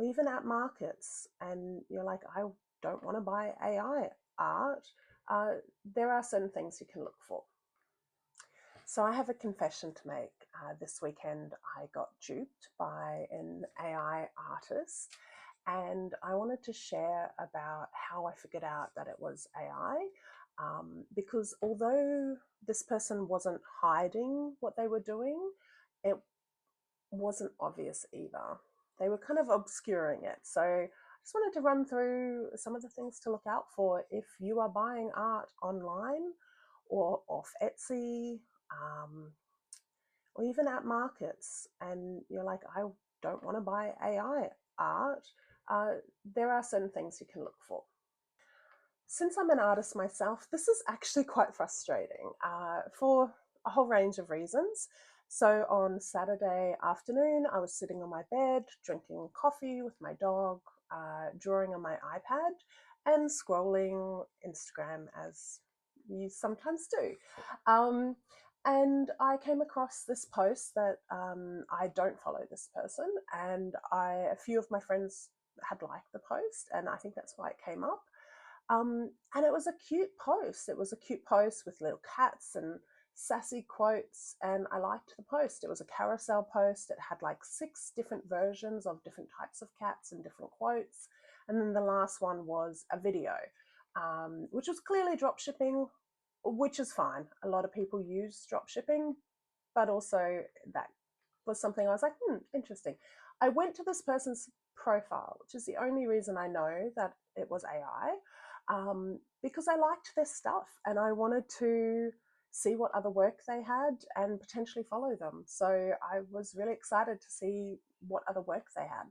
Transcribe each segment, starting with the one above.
or even at markets, and you're like, I don't want to buy AI art, uh, there are certain things you can look for. So I have a confession to make. This weekend I got duped by an AI artist, and I wanted to share about how I figured out that it was AI. Because although this person wasn't hiding what they were doing, it wasn't obvious either. They were kind of obscuring it. So I just wanted to run through some of the things to look out for if you are buying art online or off Etsy, um, or even at markets, and you're like, I don't want to buy AI art. Uh, there are certain things you can look for. Since I'm an artist myself, this is actually quite frustrating for a whole range of reasons. So on Saturday afternoon, I was sitting on my bed, drinking coffee with my dog, drawing on my iPad, and scrolling Instagram as you sometimes do. Um, and I came across this post that I don't follow this person, and a few of my friends had liked the post, and I think that's why it came up. And it was a cute post. It was a cute post with little cats and sassy quotes, and I liked the post. It was a carousel post. It had like 6 different versions of different types of cats and different quotes. And then the last one was a video, which was clearly drop shipping, which is fine. A lot of people use drop shipping, but also that was something I was like, interesting. I went to this person's profile, which is the only reason I know that it was AI, because I liked their stuff and I wanted to see what other work they had and potentially follow them. So I was really excited to see what other work they had.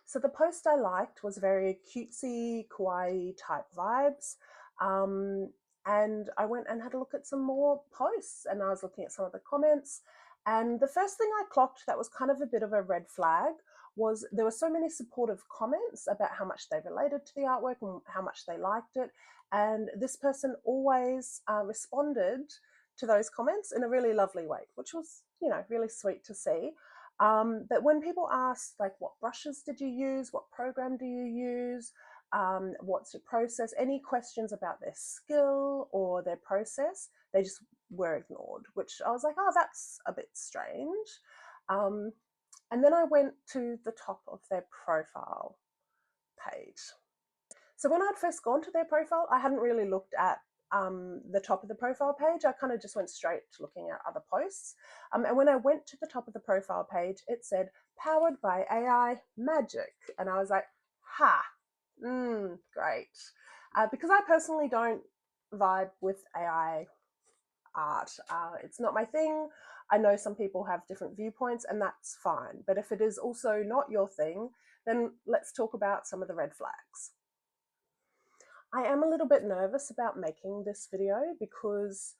So the post I liked was very cutesy, kawaii type vibes. Um, and I went and had a look at some more posts, and I was looking at some of the comments. And the first thing I clocked that was kind of a bit of a red flag was there were so many supportive comments about how much they related to the artwork and how much they liked it. And this person always responded to those comments in a really lovely way, which was, really sweet to see. But when people ask, like, what brushes did you use? What program do you use? What's your process? Any questions about their skill or their process, they just were ignored, which I was like, oh, that's a bit strange. And then I went to the top of their profile page. So when I'd first gone to their profile, I hadn't really looked at the top of the profile page. I kind of just went straight to looking at other posts. And when I went to the top of the profile page, it said, powered by AI magic. And I was like, ha, great. Because I personally don't vibe with AI art. It's not my thing. I know some people have different viewpoints, and that's fine. But if it is also not your thing, then let's talk about some of the red flags. I am a little bit nervous about making this video because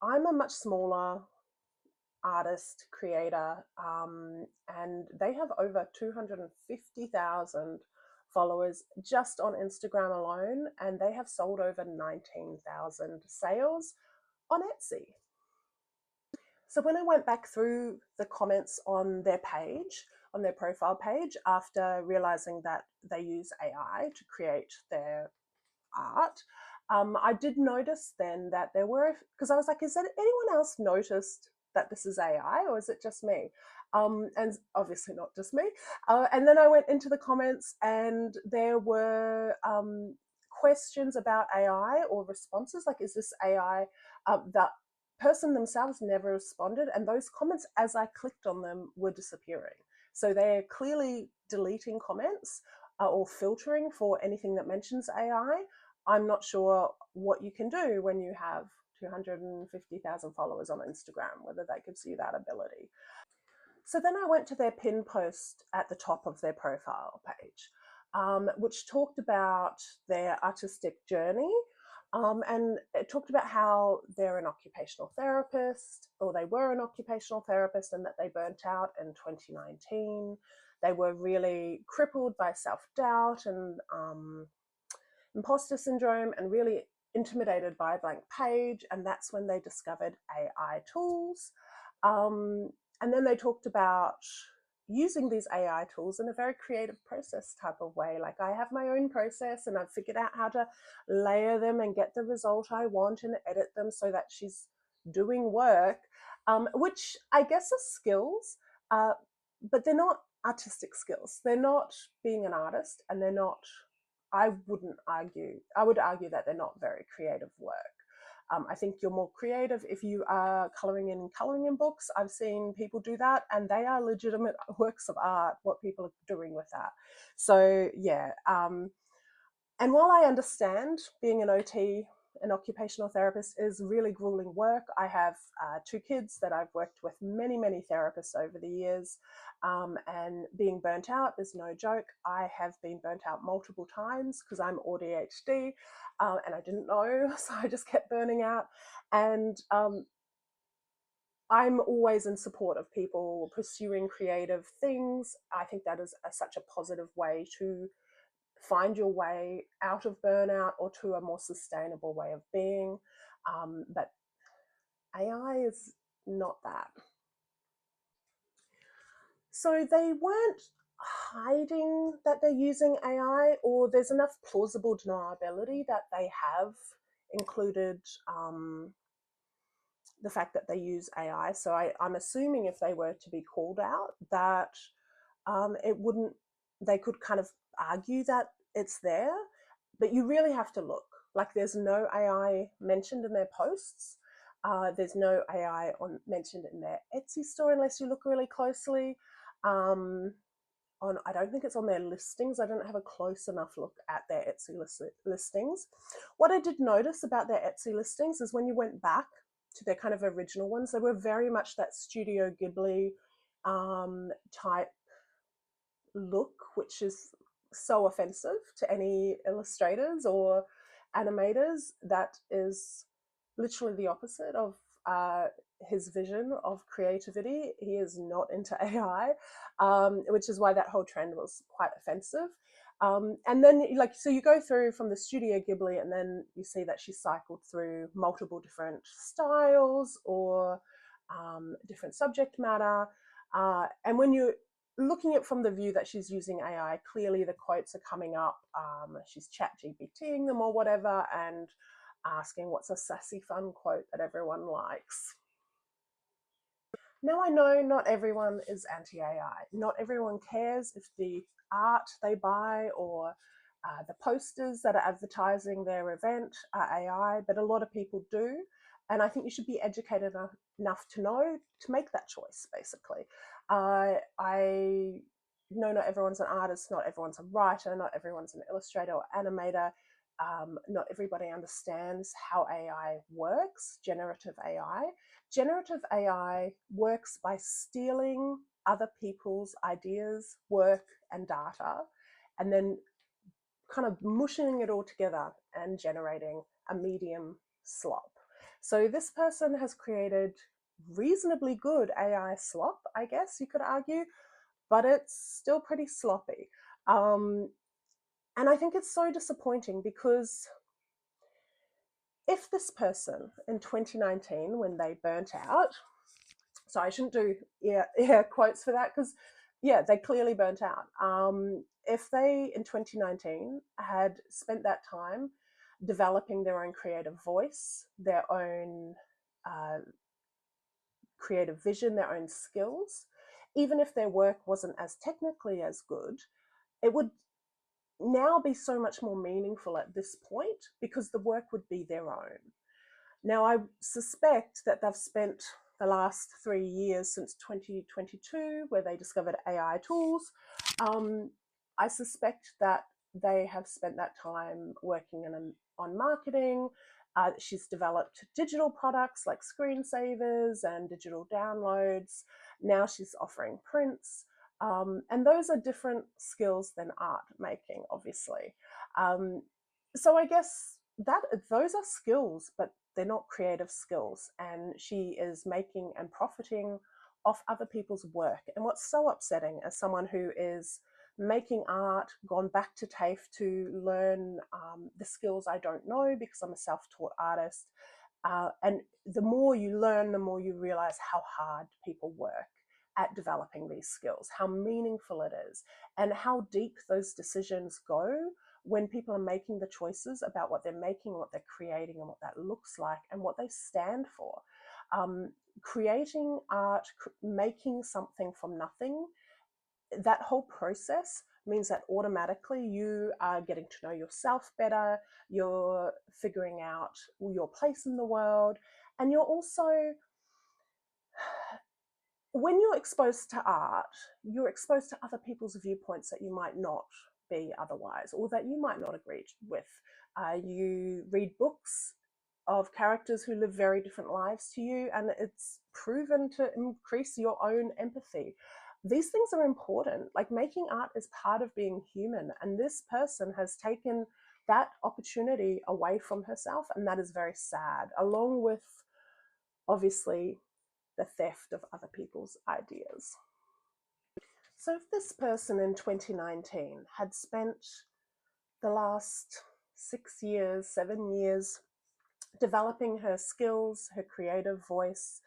I'm a much smaller artist, creator, and they have over 250,000 followers just on Instagram alone, and they have sold over 19,000 sales on Etsy. So when I went back through the comments on their page, on their profile page, after realizing that they use AI to create their art, I did notice then that there were, because I was like, is that anyone else noticed that this is AI or is it just me? And obviously not just me. And then I went into the comments and there were questions about AI or responses like, is this AI? That person themselves never responded, and those comments, as I clicked on them, were disappearing. So they're clearly deleting comments or filtering for anything that mentions AI. I'm not sure what you can do when you have 250,000 followers on Instagram, whether that gives you that ability. So then I went to their pin post at the top of their profile page, which talked about their artistic journey. And it talked about how they're an occupational therapist, or they were an occupational therapist, and that they burnt out in 2019. They were really crippled by self-doubt and imposter syndrome and really intimidated by a blank page. And that's when they discovered AI tools. And then they talked about, using these AI tools in a very creative process type of way. Like I have my own process and I've figured out how to layer them and get the result I want and edit them so that she's doing work, which I guess are skills, uh, but they're not artistic skills. They're not being an artist, and they're not, I would argue that they're not very creative work. I think you're more creative if you are coloring in books. I've seen people do that, and they are legitimate works of art, what people are doing with that. So, yeah. And while I understand being an OT, an occupational therapist, is really grueling work, I have 2 kids that I've worked with many, many therapists over the years. And being burnt out is no joke. I have been burnt out multiple times because I'm ADHD, and I didn't know, so I just kept burning out. And I'm always in support of people pursuing creative things. I think that is such a positive way to find your way out of burnout or to a more sustainable way of being. But AI is not that. So they weren't hiding that they're using AI, or there's enough plausible deniability that they have included the fact that they use AI. So I'm assuming if they were to be called out, that it wouldn't, they could kind of argue that it's there, but you really have to look. Like there's no AI mentioned in their posts. There's no AI mentioned in their Etsy store unless you look really closely. I don't think it's on their listings. I didn't have a close enough look at their Etsy listings. What I did notice about their Etsy listings is when you went back to their kind of original ones, they were very much that Studio Ghibli type look, which is so offensive to any illustrators or animators. That is literally the opposite of his vision of creativity. He is not into AI, which is why that whole trend was quite offensive. And then, like, so you go through from the Studio Ghibli, and then you see that she cycled through multiple different styles or different subject matter. And when you're looking at from the view that she's using AI, clearly the quotes are coming up. She's chat GPTing them or whatever, and asking what's a sassy fun quote that everyone likes. Now I know not everyone is anti-AI. Not everyone cares if the art they buy or the posters that are advertising their event are AI, but a lot of people do. And I think you should be educated enough to know to make that choice, basically. I know not everyone's an artist, not everyone's a writer, not everyone's an illustrator or animator. Not everybody understands how AI works, generative AI. Generative AI works by stealing other people's ideas, work, and data, and then kind of mushing it all together and generating a medium slop. So this person has created reasonably good AI slop, I guess you could argue, but it's still pretty sloppy. And I think it's so disappointing because if this person in 2019, when they burnt out, so I shouldn't do quotes for that because, yeah, they clearly burnt out. If they in 2019 had spent that time developing their own creative voice, their own creative vision, their own skills, even if their work wasn't as technically as good, it would now be so much more meaningful at this point because the work would be their own. Now, I suspect that they've spent the last 3 years since 2022, where they discovered AI tools. I suspect that they have spent that time working on marketing. She's developed digital products like screensavers and digital downloads. Now she's offering prints. And those are different skills than art making, obviously. So I guess that those are skills, but they're not creative skills. And she is making and profiting off other people's work. And what's so upsetting as someone who is making art, gone back to TAFE to learn the skills I don't know because I'm a self-taught artist. And the more you learn, the more you realize how hard people work. at developing these skills, how meaningful it is, and how deep those decisions go when people are making the choices about what they're making, what they're creating, and what that looks like, and what they stand for. Creating art, making something from nothing, that whole process means that automatically you are getting to know yourself better, you're figuring out your place in the world, and you're also, when you're exposed to art, you're exposed to other people's viewpoints that you might not be otherwise, or that you might not agree with. You read books of characters who live very different lives to you, and it's proven to increase your own empathy. These things are important. Like, making art is part of being human, and this person has taken that opportunity away from herself, and that is very sad, along with obviously the theft of other people's ideas. So if this person in 2019 had spent the last 6 years, 7 years developing her skills, her creative voice,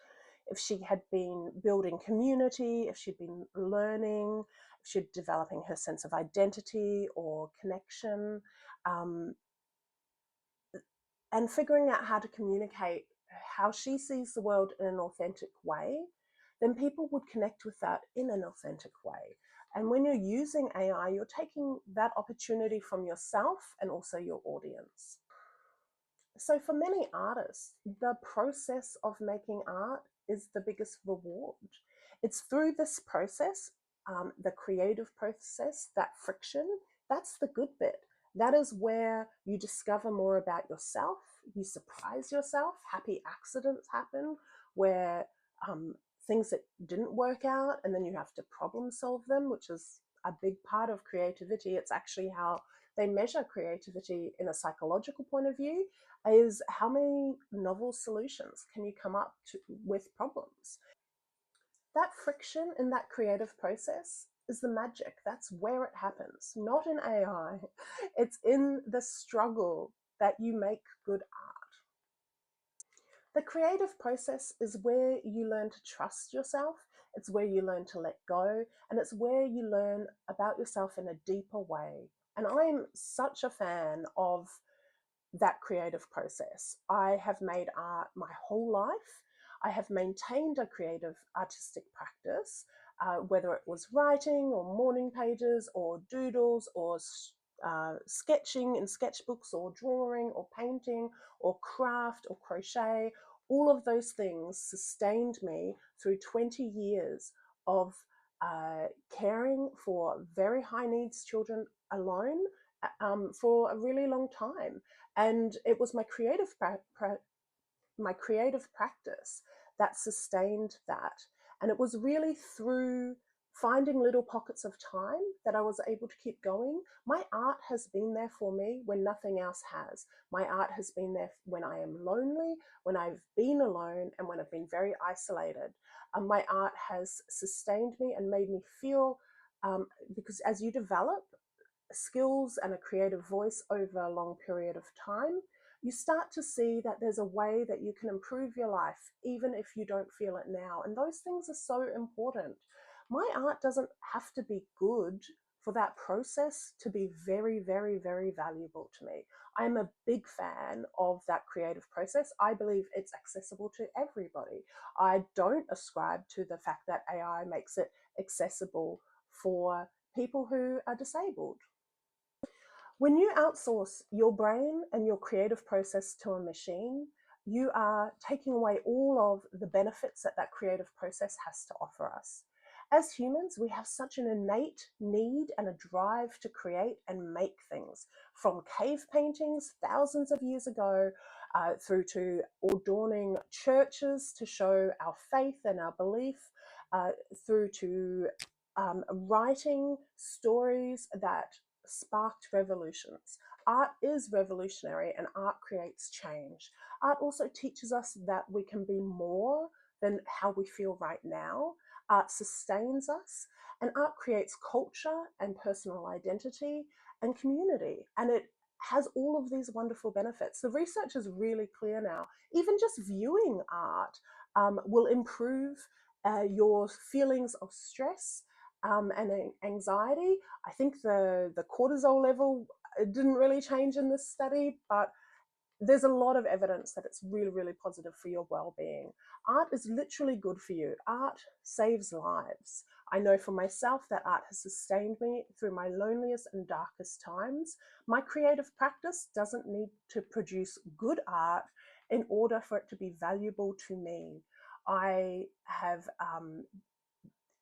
if she had been building community, if she'd been learning, if she'd developing her sense of identity or connection, um, and figuring out how to communicate how she sees the world in an authentic way, then people would connect with that in an authentic way. And when you're using AI, you're taking that opportunity from yourself and also your audience. So for many artists, the process of making art is the biggest reward. It's through this process, the creative process, that friction, that's the good bit. That is where you discover more about yourself, you surprise yourself, happy accidents happen where things that didn't work out, and then you have to problem solve them, which is a big part of creativity. It's actually how they measure creativity in a psychological point of view, is how many novel solutions can you come up with problems. That friction in that creative process is the magic. That's where it happens, not in AI. It's in the struggle that you make good art. The creative process is where you learn to trust yourself, it's where you learn to let go, and it's where you learn about yourself in a deeper way. And I'm such a fan of that creative process. I have made art my whole life. I have maintained a creative artistic practice, whether it was writing or morning pages or doodles or sketching in sketchbooks or drawing or painting or craft or crochet. All of those things sustained me through 20 years of caring for very high needs children alone for a really long time. And it was my creative practice that sustained that. And it was really through finding little pockets of time that I was able to keep going. My art has been there for me when nothing else has. My art has been there when I am lonely, when I've been alone, and when I've been very isolated. My art has sustained me and made me feel, because as you develop skills and a creative voice over a long period of time, you start to see that there's a way that you can improve your life, even if you don't feel it now. And those things are so important. My art doesn't have to be good for that process to be very, very, very valuable to me. I'm a big fan of that creative process. I believe it's accessible to everybody. I don't ascribe to the fact that AI makes it accessible for people who are disabled. When you outsource your brain and your creative process to a machine, you are taking away all of the benefits that that creative process has to offer us. As humans, we have such an innate need and a drive to create and make things, from cave paintings thousands of years ago through to adorning churches to show our faith and our belief, through to writing stories that sparked revolutions. Art is revolutionary and art creates change. Art also teaches us that we can be more than how we feel right now. Art sustains us, and art creates culture and personal identity and community. And it has all of these wonderful benefits. The research is really clear now. Even just viewing art will improve your feelings of stress and anxiety. I think the cortisol level didn't really change in this study, but there's a lot of evidence that it's really, really positive for your well-being. Art is literally good for you. Art saves lives. I know for myself that art has sustained me through my loneliest and darkest times. My creative practice doesn't need to produce good art in order for it to be valuable to me. I have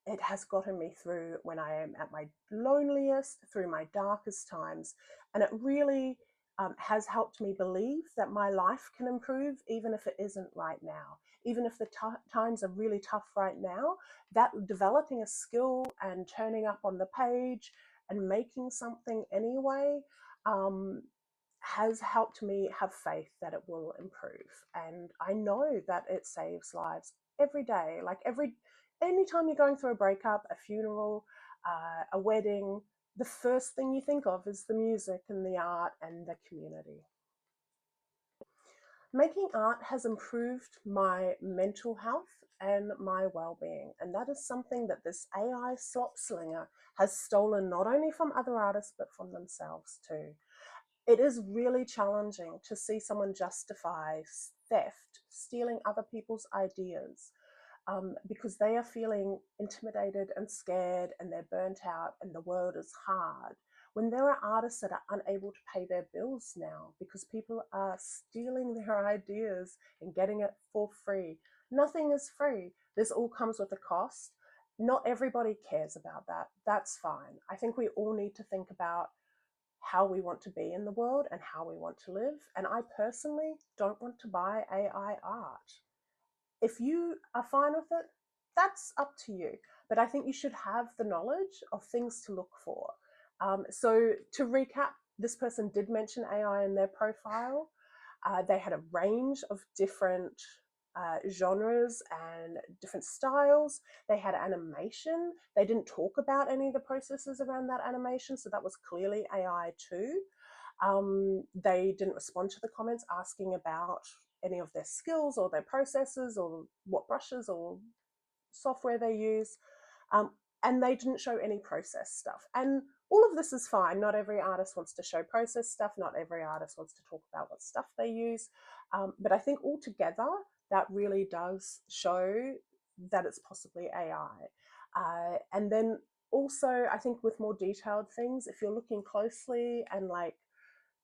it has gotten me through when I am at my loneliest, through my darkest times. And it really has helped me believe that my life can improve, even if it isn't right now. Even if the times are really tough right now, that developing a skill and turning up on the page and making something anyway um, has helped me have faith that it will improve. And I know that it saves lives every day. Like anytime you're going through a breakup, a funeral, a wedding, the first thing you think of is the music and the art and the community. Making art has improved my mental health and my well-being, and that is something that this AI slop slinger has stolen not only from other artists but from themselves too. It is really challenging to see someone justify theft, stealing other people's ideas, because they are feeling intimidated and scared and they're burnt out and the world is hard. When there are artists that are unable to pay their bills now because people are stealing their ideas and getting it for free. Nothing is free. This all comes with a cost. Not everybody cares about that. That's fine. I think we all need to think about how we want to be in the world and how we want to live. And I personally don't want to buy AI art. If you are fine with it, that's up to you. But I think you should have the knowledge of things to look for. So to recap, this person did mention AI in their profile. They had a range of different genres and different styles. They had animation. They didn't talk about any of the processes around that animation, so that was clearly AI too. They didn't respond to the comments asking about any of their skills or their processes or what brushes or software they use. Um, and they didn't show any process stuff. And all of this is fine. Not every artist wants to show process stuff. Not every artist wants to talk about what stuff they use. But I think altogether, that really does show that it's possibly AI. And then also, I think with more detailed things, if you're looking closely and like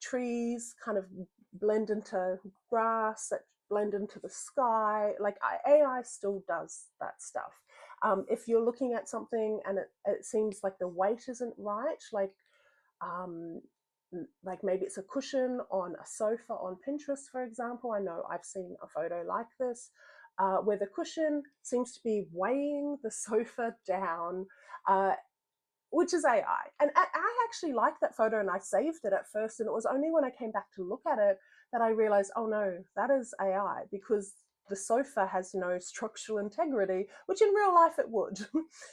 trees kind of blend into grass that blend into the sky, like AI still does that stuff. If you're looking at something and it seems like the weight isn't right, um, like maybe it's a cushion on a sofa on Pinterest, for example. I know I've seen a photo like this, where the cushion seems to be weighing the sofa down, which is AI. And I actually liked that photo and I saved it at first. And it was only when I came back to look at it that I realized, oh no, that is AI, because the sofa has no structural integrity, which in real life it would.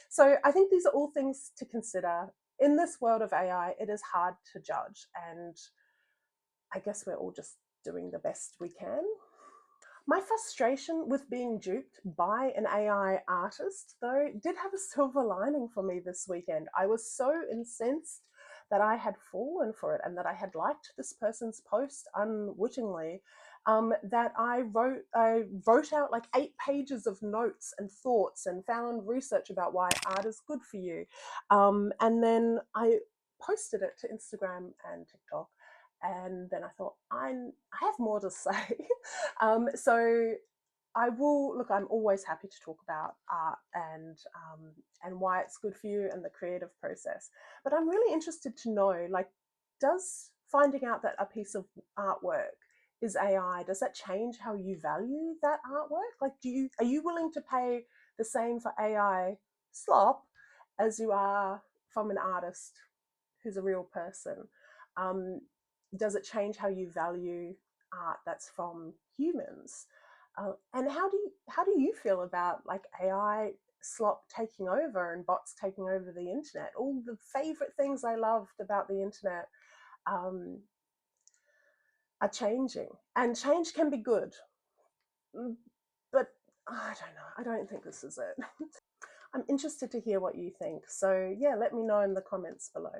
So I think these are all things to consider. In this world of AI, it is hard to judge. And I guess we're all just doing the best we can. My frustration with being duped by an AI artist, though, did have a silver lining for me this weekend. I was so incensed that I had fallen for it and that I had liked this person's post unwittingly, that I wrote out like 8 pages of notes and thoughts and found research about why art is good for you. And then I posted it to Instagram and TikTok. And then I thought, I have more to say. So I will look. I'm always happy to talk about art and why it's good for you and the creative process. But I'm really interested to know, like, does finding out that a piece of artwork is AI, does that change how you value that artwork? Like, are you willing to pay the same for AI slop as you are from an artist who's a real person? Um, does it change how you value art that's from humans? And how do you feel about like AI slop taking over and bots taking over the internet? All the favorite things I loved about the internet um, are changing, and change can be good. But I don't know. I don't think this is it. I'm interested to hear what you think. So yeah, let me know in the comments below.